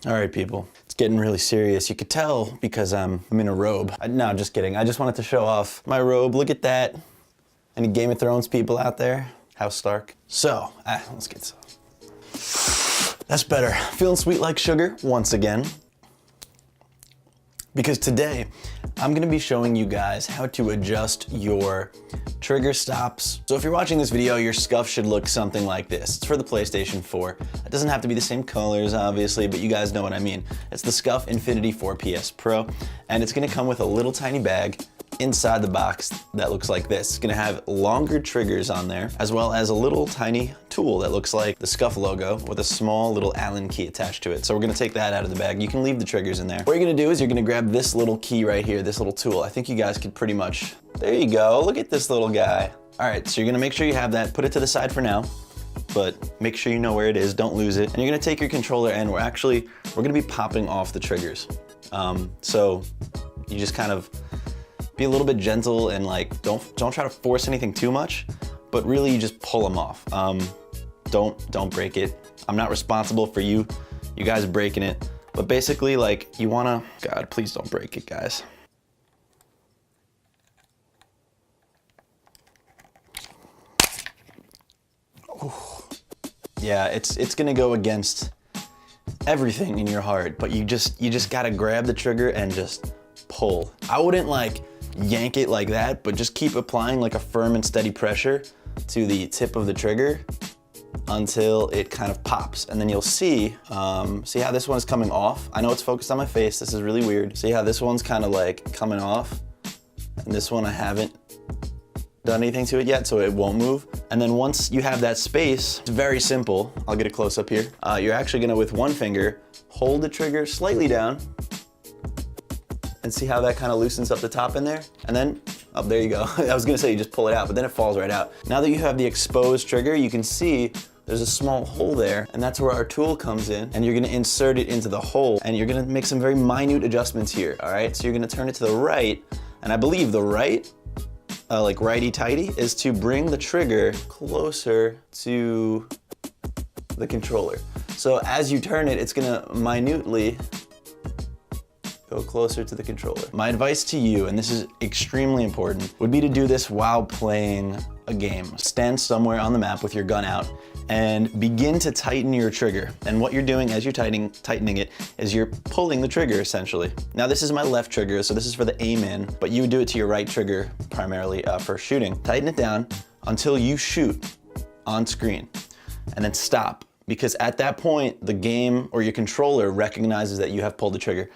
All right, people, it's getting really serious. You could tell because I'm in a robe. No, just kidding. I just wanted to show off my robe. Look at that. Any Game of Thrones people out there? House Stark. So, let's get some. That's better. Feeling sweet like sugar once again. Because today, I'm gonna be showing you guys how to adjust your trigger stops. So if you're watching this video, your Scuf should look something like this. It's for the PlayStation 4. It doesn't have to be the same colors, obviously, but you guys know what I mean. It's the Scuf Infinity 4 PS Pro, and it's gonna come with a little tiny bag inside the box that looks like this. It's gonna have longer triggers on there, as well as a little tiny tool that looks like the Scuf logo with a small little Allen key attached to it. So we're gonna take that out of the bag. You can leave the triggers in there. What you're gonna do is you're gonna grab this little key right here, this little tool. I think you guys could pretty much, there you go, look at this little guy. All right, so you're gonna make sure you have that, put it to the side for now, but make sure you know where it is, don't lose it. And you're gonna take your controller and we're gonna be popping off the triggers. So you just kind of be a little bit gentle and like, don't try to force anything too much, but really you just pull them off. Don't break it. I'm not responsible for you guys breaking it, but basically like you wanna, God, please don't break it, guys. Ooh. Yeah, it's gonna go against everything in your heart, but you just gotta grab the trigger and just pull. I wouldn't like yank it like that, but just keep applying like a firm and steady pressure to the tip of the trigger until it kind of pops. And then you'll see how this one's coming off. I know it's focused on my face. This is really weird. See how this one's kind of like coming off? And this one I haven't done anything to it yet, so it won't move. And then once you have that space, it's very simple. I'll get a close up here. You're actually gonna, with one finger, hold the trigger slightly down, and see how that kind of loosens up the top in there? And then, oh, there you go. I was gonna say you just pull it out, but then it falls right out. Now that you have the exposed trigger, you can see there's a small hole there, and that's where our tool comes in, and you're gonna insert it into the hole, and you're gonna make some very minute adjustments here, all right? So you're gonna turn it to the right, and I believe the right, like righty-tighty, is to bring the trigger closer to the controller. So as you turn it, it's gonna minutely go closer to the controller. My advice to you, and this is extremely important, would be to do this while playing a game. Stand somewhere on the map with your gun out and begin to tighten your trigger. And what you're doing as you're tightening it is you're pulling the trigger essentially. Now this is my left trigger, so this is for the aim in, but you would do it to your right trigger primarily for shooting. Tighten it down until you shoot on screen and then stop, because at that point the game or your controller recognizes that you have pulled the trigger.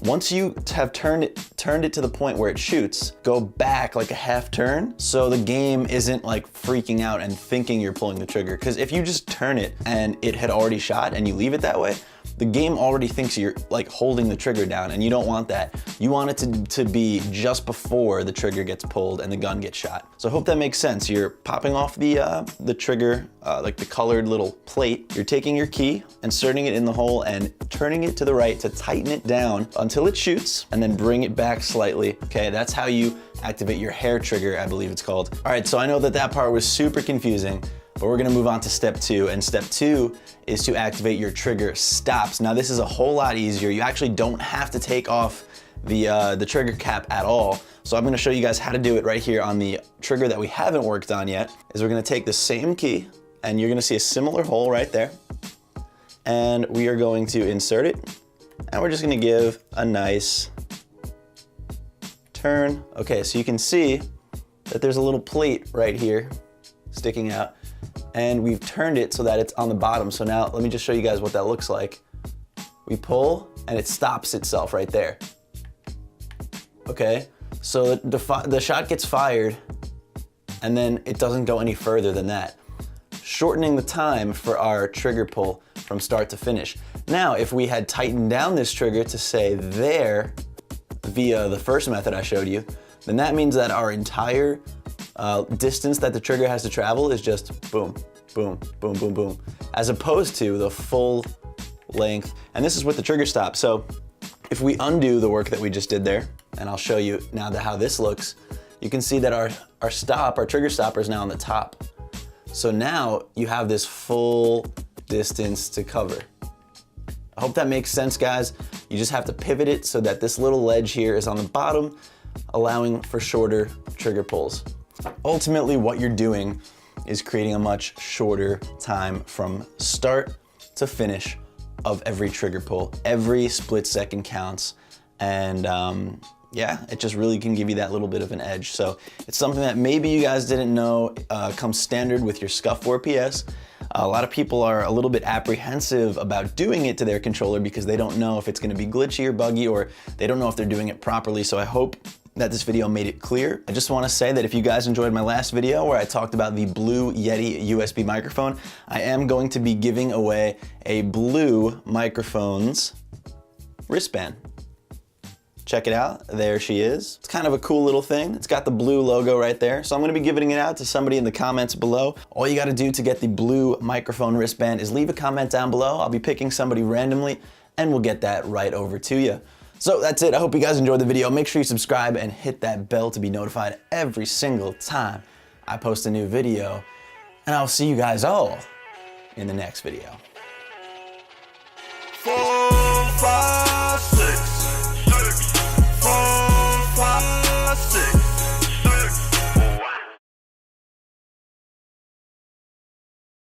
Once you have turned it to the point where it shoots, go back like a half turn so the game isn't like freaking out and thinking you're pulling the trigger. Because if you just turn it and it had already shot and you leave it that way, the game already thinks you're like holding the trigger down, and you don't want that. You want it to be just before the trigger gets pulled and the gun gets shot. So I hope that makes sense. You're popping off the trigger, like the colored little plate. You're taking your key, inserting it in the hole, and turning it to the right to tighten it down until it shoots, and then bring it back slightly. Okay, that's how you activate your hair trigger, I believe it's called. All right, so I know that part was super confusing, but we're gonna move on to step 2, and step 2 is to activate your trigger stops. Now this is a whole lot easier. You actually don't have to take off the trigger cap at all. So I'm gonna show you guys how to do it right here on the trigger that we haven't worked on yet. Is we're gonna take the same key, and you're gonna see a similar hole right there, and we are going to insert it, and we're just gonna give a nice turn. Okay, so you can see that there's a little plate right here sticking out, and we've turned it so that it's on the bottom. So now let me just show you guys what that looks like. We pull and it stops itself right there. Okay, so the shot gets fired and then it doesn't go any further than that, shortening the time for our trigger pull from start to finish. Now, if we had tightened down this trigger to say there via the first method I showed you, then that means that our entire distance that the trigger has to travel is just boom, boom, boom, boom, boom, as opposed to the full length. And this is with the trigger stop. So if we undo the work that we just did there, and I'll show you now how this looks, you can see that our trigger stopper is now on the top. So now you have this full distance to cover. I hope that makes sense, guys. You just have to pivot it so that this little ledge here is on the bottom, allowing for shorter trigger pulls. Ultimately, what you're doing is creating a much shorter time from start to finish of every trigger pull. Every split second counts, and yeah, it just really can give you that little bit of an edge. So it's something that maybe you guys didn't know comes standard with your Scuf 4PS. A lot of people are a little bit apprehensive about doing it to their controller because they don't know if it's gonna be glitchy or buggy, or they don't know if they're doing it properly. So I hope that this video made it clear. I just wanna say that if you guys enjoyed my last video where I talked about the Blue Yeti USB microphone, I am going to be giving away a Blue Microphones wristband. Check it out, there she is. It's kind of a cool little thing. It's got the Blue logo right there. So I'm gonna be giving it out to somebody in the comments below. All you gotta do to get the Blue microphone wristband is leave a comment down below. I'll be picking somebody randomly and we'll get that right over to you. So that's it, I hope you guys enjoyed the video. Make sure you subscribe and hit that bell to be notified every single time I post a new video. And I'll see you guys all in the next video.